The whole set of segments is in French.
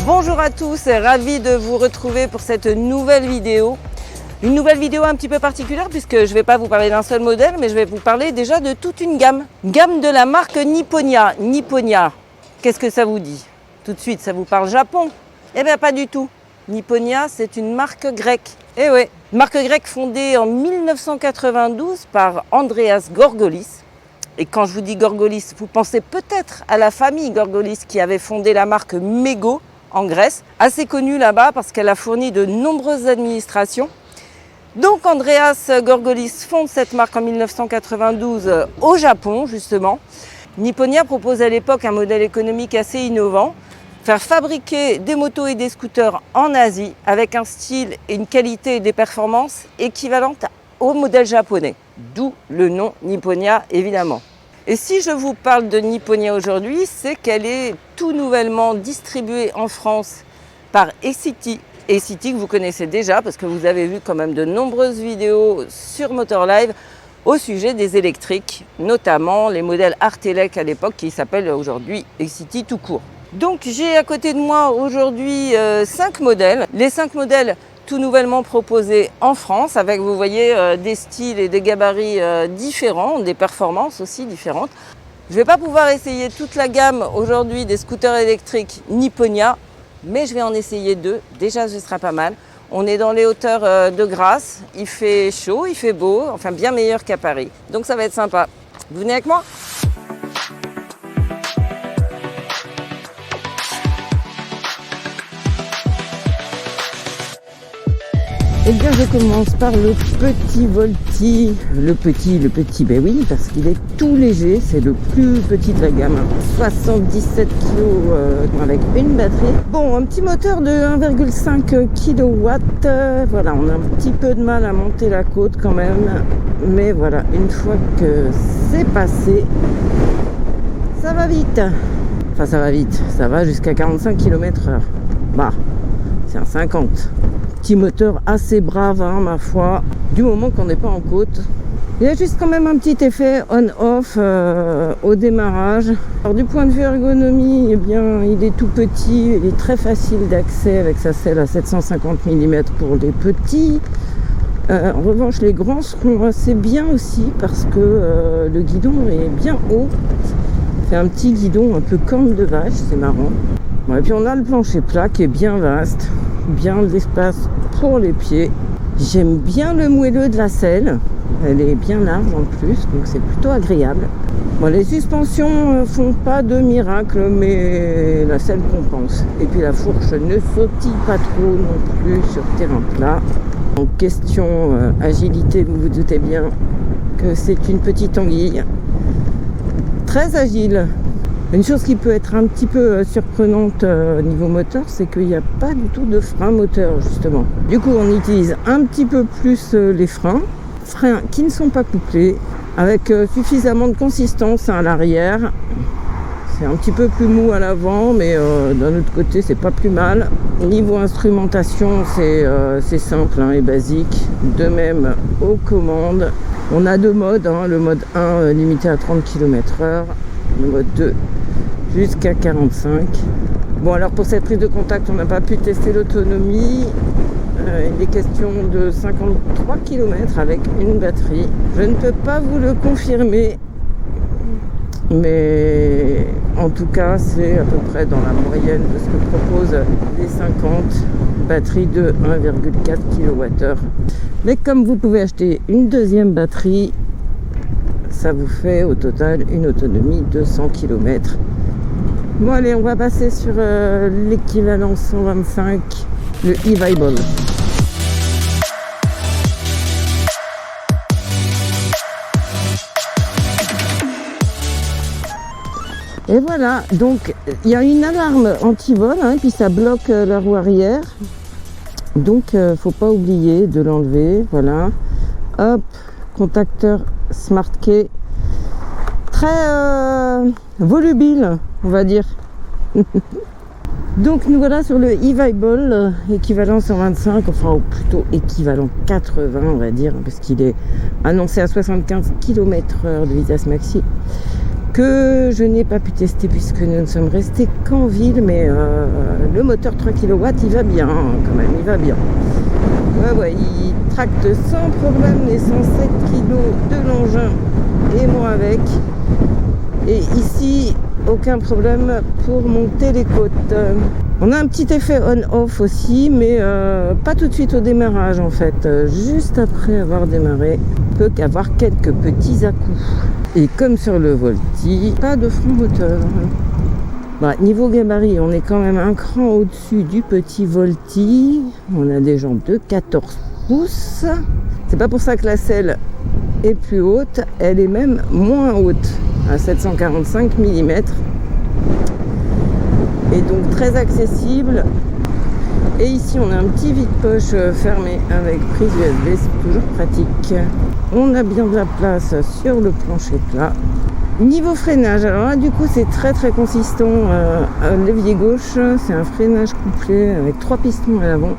Bonjour à tous, ravi de vous retrouver pour cette nouvelle vidéo. Une nouvelle vidéo un petit peu particulière puisque je ne vais pas vous parler d'un seul modèle, mais je vais vous parler déjà de toute une gamme. Gamme de la marque Nipponia. Nipponia, qu'est-ce que ça vous dit? Tout de suite, ça vous parle Japon? Eh bien pas du tout. Nipponia, c'est une marque grecque. Eh oui, une marque grecque fondée en 1992 par Andreas Gorgolis. Et quand je vous dis Gorgolis, vous pensez peut-être à la famille Gorgolis qui avait fondé la marque Mego en Grèce, assez connue là-bas parce qu'elle a fourni de nombreuses administrations. Donc Andreas Gorgolis fonde cette marque en 1992 au Japon justement. Nipponia propose à l'époque un modèle économique assez innovant, faire fabriquer des motos et des scooters en Asie avec un style et une qualité et des performances équivalentes au modèle japonais, d'où le nom Nipponia évidemment. Et si je vous parle de Nipponia aujourd'hui, c'est qu'elle est tout nouvellement distribuée en France par E-City. E-City que vous connaissez déjà parce que vous avez vu quand même de nombreuses vidéos sur Motorlive au sujet des électriques, notamment les modèles Artelec à l'époque qui s'appellent aujourd'hui E-City tout court. Donc j'ai à côté de moi aujourd'hui 5 modèles. Les 5 modèles tout nouvellement proposés en France avec, vous voyez, des styles et des gabarits différents, des performances aussi différentes. Je ne vais pas pouvoir essayer toute la gamme aujourd'hui des scooters électriques Nipponia, mais je vais en essayer 2. Déjà, ce sera pas mal. On est dans les hauteurs de Grasse, il fait chaud, il fait beau, enfin bien meilleur qu'à Paris. Donc ça va être sympa. Vous venez avec moi ? Eh bien, je commence par le petit Volti. Le petit, ben oui, parce qu'il est tout léger. C'est le plus petit de la gamme. 77 kg avec une batterie. Bon, un petit moteur de 1,5 kW. Voilà, on a un petit peu de mal à monter la côte quand même. Mais voilà, une fois que c'est passé, ça va vite. Enfin, ça va vite. Ça va jusqu'à 45 km/h. Bah, c'est un 50. Petit moteur assez brave, hein, ma foi, du moment qu'on n'est pas en côte. Il y a juste quand même un petit effet on-off au démarrage. Alors du point de vue ergonomie, eh bien, il est tout petit, il est très facile d'accès avec sa selle à 750 mm pour les petits. En revanche, les grands seront assez bien aussi parce que le guidon est bien haut. C'est un petit guidon un peu corne de vache, c'est marrant. Bon, et puis on a le plancher plat qui est bien vaste, bien d'espace pour les pieds. J'aime bien le moelleux de la selle, elle est bien large en plus, donc c'est plutôt agréable. Bon, les suspensions font pas de miracle, mais la selle compense. Et puis la fourche ne sautille pas trop non plus sur terrain plat. En question agilité, vous vous doutez bien que c'est une petite anguille. Très agile. Une chose qui peut être un petit peu surprenante niveau moteur, c'est qu'il n'y a pas du tout de frein moteur justement. Du coup, on utilise un petit peu plus les freins qui ne sont pas couplés, avec suffisamment de consistance à l'arrière. C'est un petit peu plus mou à l'avant, mais d'un autre côté, c'est pas plus mal. Niveau instrumentation, c'est simple et basique. De même, aux commandes, on a 2 modes. Le mode 1 limité à 30 km/h. Le mode 2 jusqu'à 45. Bon, alors pour cette prise de contact, on n'a pas pu tester l'autonomie. Il est question de 53 km avec une batterie. Je ne peux pas vous le confirmer, mais en tout cas, c'est à peu près dans la moyenne de ce que proposent les 50 batteries de 1,4 kWh. Mais comme vous pouvez acheter une deuxième batterie, ça vous fait au total une autonomie de 100 km. Bon allez, on va passer sur l'équivalent 125, le e-Viable. Et voilà, donc il y a une alarme anti-vol, puis ça bloque la roue arrière. Donc faut pas oublier de l'enlever, voilà. Hop, contacteur Smart Key, très volubile, on va dire. Donc nous voilà sur le e-Viable, équivalent 125, enfin ou plutôt équivalent 80 on va dire, parce qu'il est annoncé à 75 km/h de vitesse maxi. que je n'ai pas pu tester puisque nous ne sommes restés qu'en ville, mais le moteur 3 kW il va bien quand même, il va bien. Ouais, il tracte sans problème les 107 kg de l'engin et moi avec. Et ici, aucun problème pour monter les côtes. On a un petit effet on-off aussi, mais pas tout de suite au démarrage en fait. Juste après avoir démarré, on peut qu'avoir quelques petits à-coups. Et comme sur le Volti, pas de frein moteur. Niveau gabarit, on est quand même un cran au-dessus du petit Volti. On a des jambes de 14 pouces. C'est pas pour ça que la selle est plus haute, elle est même moins haute, à 745 mm. Et donc très accessible. Et ici on a un petit vide-poche fermé avec prise USB, c'est toujours pratique. On a bien de la place sur le plancher plat. Niveau freinage, alors là du coup c'est très très consistant. Levier gauche, c'est un freinage couplé avec 3 pistons à l'avant.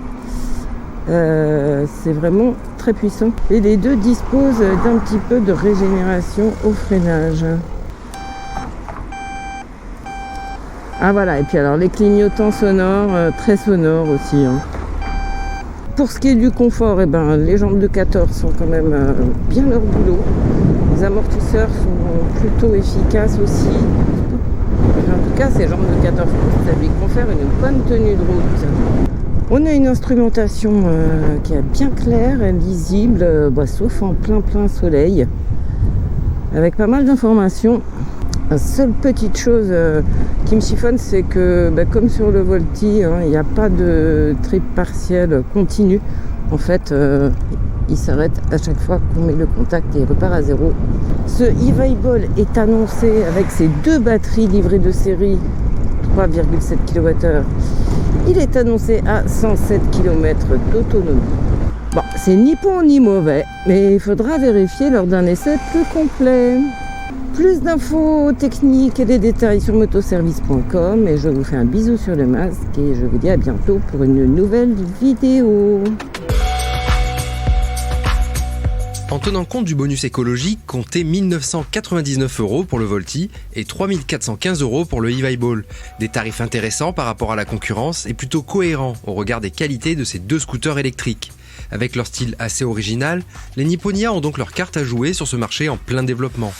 C'est vraiment très puissant. Et les deux disposent d'un petit peu de régénération au freinage. Ah voilà, et puis alors les clignotants sonores, très sonores aussi. Pour ce qui est du confort, les jambes de 14 sont quand même bien leur boulot. Les amortisseurs sont plutôt efficaces aussi. En tout cas, ces jambes de 14 pouces, ça lui confère une bonne tenue de route. On a une instrumentation qui est bien claire et lisible, sauf en plein soleil, avec pas mal d'informations. La seule petite chose qui me chiffonne, c'est que comme sur le Volti, il n'y a pas de trip partiel continu. En fait, il s'arrête à chaque fois qu'on met le contact et il repart à zéro. Ce e-Weiball est annoncé avec ses 2 batteries livrées de série, 3,7 kWh. Il est annoncé à 107 km d'autonomie. Bon, c'est ni bon ni mauvais, mais il faudra vérifier lors d'un essai plus complet. Plus d'infos techniques et des détails sur motoservice.com, et je vous fais un bisou sur le masque et je vous dis à bientôt pour une nouvelle vidéo. En tenant compte du bonus écologique, comptez 1 999 € pour le Volti et 3 415 € pour le e-Weiball. Des tarifs intéressants par rapport à la concurrence et plutôt cohérents au regard des qualités de ces 2 scooters électriques. Avec leur style assez original, les Nipponia ont donc leur carte à jouer sur ce marché en plein développement.